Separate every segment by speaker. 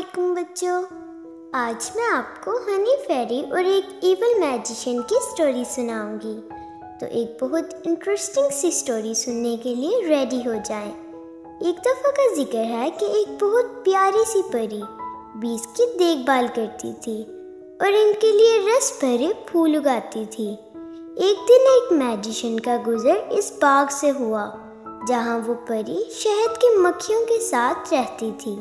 Speaker 1: वालेकुम बच्चों। आज मैं आपको हनी फेरी और एक इविल मैजिशियन की स्टोरी सुनाऊंगी। तो एक बहुत इंटरेस्टिंग सी स्टोरी सुनने के लिए रेडी हो जाएं। एक दफ़ा का जिक्र है कि एक बहुत प्यारी सी परी बीज की देखभाल करती थी और इनके लिए रस भरे फूल उगाती थी। एक दिन एक मैजिशियन का गुजर इस बाग से हुआ जहाँ वो परी शहद की मक्खियों के साथ रहती थी।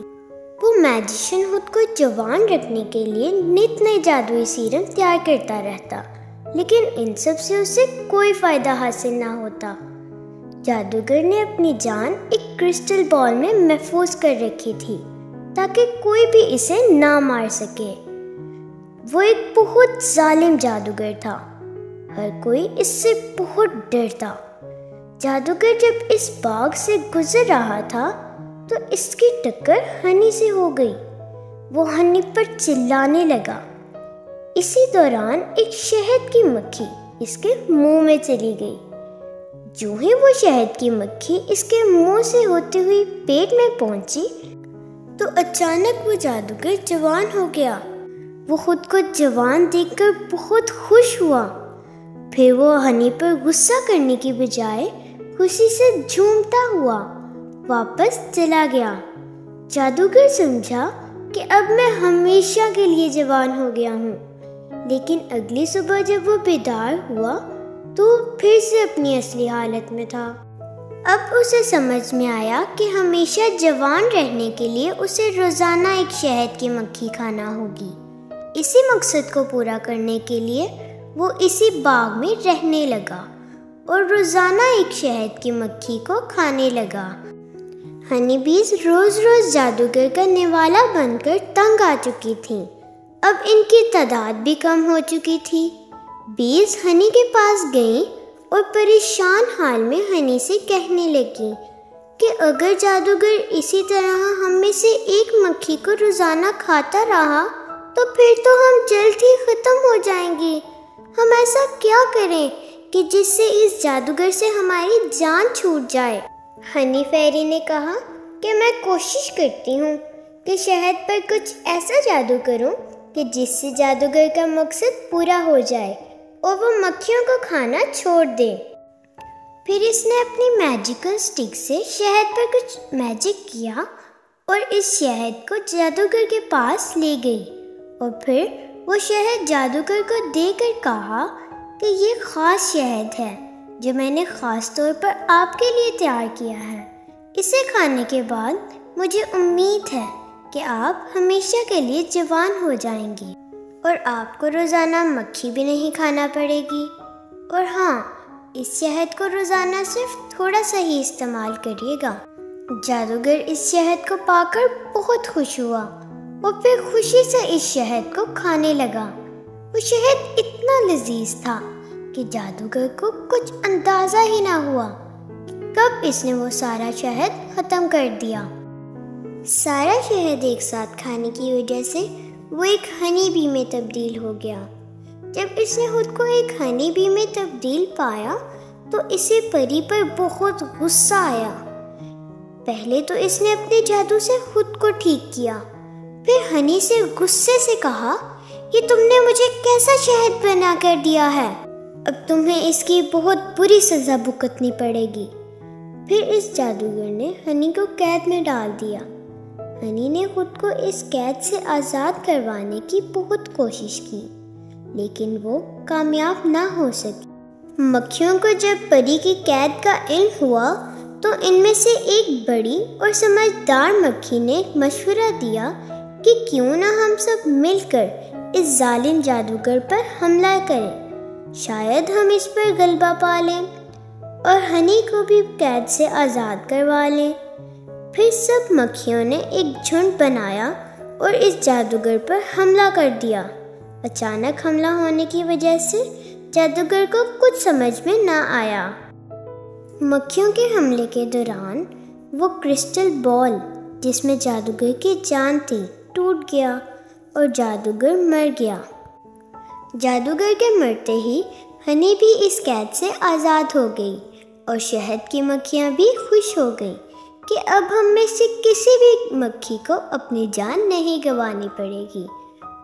Speaker 1: वो मैजिशियन खुद को जवान रखने के लिए नित नए जादुई सीरम तैयार करता रहता, लेकिन इन सब से उसे कोई फायदा हासिल ना होता। जादूगर ने अपनी जान एक क्रिस्टल बॉल में महफूज कर रखी थी ताकि कोई भी इसे ना मार सके। वो एक बहुत जालिम जादूगर था, हर कोई इससे बहुत डरता। जादूगर जब इस बाग से गुजर रहा था तो इसकी टक्कर हनी से हो गई। वो हनी पर चिल्लाने लगा। इसी दौरान एक शहद की मक्खी इसके मुंह में चली गई। जो ही वो शहद की मक्खी इसके मुंह से होती हुई पेट में पहुंची तो अचानक वो जादूगर जवान हो गया। वो खुद को जवान देखकर बहुत खुश हुआ। फिर वो हनी पर गुस्सा करने की बजाय खुशी से झूमता हुआ वापस चला गया। जादूगर समझा कि अब मैं हमेशा के लिए जवान हो गया हूँ, लेकिन अगली सुबह जब वो बेदार हुआ तो फिर से अपनी असली हालत में था। अब उसे समझ में आया कि हमेशा जवान रहने के लिए उसे रोजाना एक शहद की मक्खी खाना होगी। इसी मकसद को पूरा करने के लिए वो इसी बाग में रहने लगा और रोजाना एक शहद की मक्खी को खाने लगा। हनी बीज रोज रोज जादूगर का निवाला बनकर तंग आ चुकी थी। अब इनकी तादाद भी कम हो चुकी थी। बीज हनी के पास गई और परेशान हाल में हनी से कहने लगी कि अगर जादूगर इसी तरह हम में से एक मक्खी को रोजाना खाता रहा तो फिर तो हम जल्द ही खत्म हो जाएंगे। हम ऐसा क्या करें कि जिससे इस जादूगर से हमारी जान छूट जाए। हनी फेरी ने कहा कि मैं कोशिश करती हूँ कि शहद पर कुछ ऐसा जादू करूँ कि जिससे जादूगर का मकसद पूरा हो जाए और वो मक्खियों को खाना छोड़ दे। फिर इसने अपनी मैजिकल स्टिक से शहद पर कुछ मैजिक किया और इस शहद को जादूगर के पास ले गई और फिर वो शहद जादूगर को देकर कहा कि ये खास शहद है जो मैंने ख़ास तौर पर आपके लिए तैयार किया है। इसे खाने के बाद मुझे उम्मीद है कि आप हमेशा के लिए जवान हो जाएंगी और आपको रोज़ाना मक्खी भी नहीं खाना पड़ेगी। और हाँ, इस शहद को रोज़ाना सिर्फ थोड़ा सा ही इस्तेमाल करिएगा। जादूगर इस शहद को पाकर बहुत खुश हुआ और फिर खुशी से इस शहद को खाने लगा। वो शहद इतना लजीज था कि जादूगर को कुछ अंदाजा ही ना हुआ कब इसने वो सारा शहद खत्म कर दिया। सारा शहद एक साथ खाने की वजह से वो एक हनी बी में तब्दील हो गया। जब इसने खुद को एक हनी बी में तब्दील पाया तो इसे परी पर बहुत गुस्सा आया। पहले तो इसने अपने जादू से खुद को ठीक किया, फिर हनी से गुस्से से कहा, ये तुमने मुझे कैसा शहद बना कर दिया है, अब तुम्हें इसकी बहुत बुरी सज़ा भुगतनी पड़ेगी। फिर इस जादूगर ने हनी को कैद में डाल दिया। हनी ने खुद को इस कैद से आज़ाद करवाने की बहुत कोशिश की, लेकिन वो कामयाब ना हो सकी। मक्खियों को जब परी की कैद का इल्म हुआ तो इनमें से एक बड़ी और समझदार मक्खी ने मशवरा दिया कि क्यों ना हम सब मिलकर इस जालिम जादूगर पर हमला करें, शायद हम इस पर गलबा पा लें और हनी को भी कैद से आज़ाद करवा लें। फिर सब मक्खियों ने एक झुंड बनाया और इस जादूगर पर हमला कर दिया। अचानक हमला होने की वजह से जादूगर को कुछ समझ में ना आया। मक्खियों के हमले के दौरान वो क्रिस्टल बॉल जिसमें जादूगर की जान थी टूट गया और जादूगर मर गया। जादूगर के मरते ही हनी भी इस कैद से आज़ाद हो गई और शहद की मक्खियाँ भी खुश हो गई कि अब हम में से किसी भी मक्खी को अपनी जान नहीं गंवानी पड़ेगी।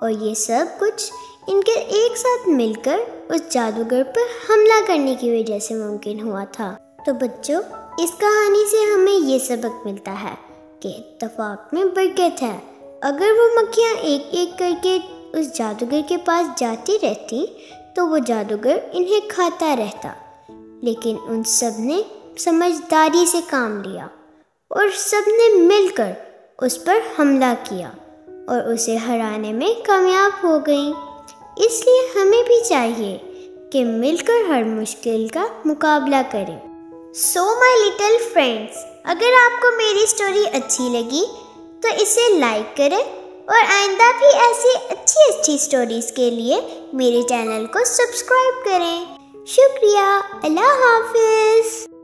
Speaker 1: और ये सब कुछ इनके एक साथ मिलकर उस जादूगर पर हमला करने की वजह से मुमकिन हुआ था। तो बच्चों, इस कहानी से हमें ये सबक मिलता है कि इत्तेफाक में बरकत है। अगर वो मक्खियाँ एक एक करके उस जादूगर के पास जाती रहती तो वो जादूगर इन्हें खाता रहता। लेकिन उन सब ने समझदारी से काम लिया और सब ने मिलकर उस पर हमला किया और उसे हराने में कामयाब हो गई। इसलिए हमें भी चाहिए कि मिलकर हर मुश्किल का मुकाबला करें। सो माय लिटिल फ्रेंड्स, अगर आपको मेरी स्टोरी अच्छी लगी तो इसे लाइक करें और आइंदा भी ऐसी अच्छी स्टोरीज के लिए मेरे चैनल को सब्सक्राइब करें। शुक्रिया। अल्लाह हाफिज़।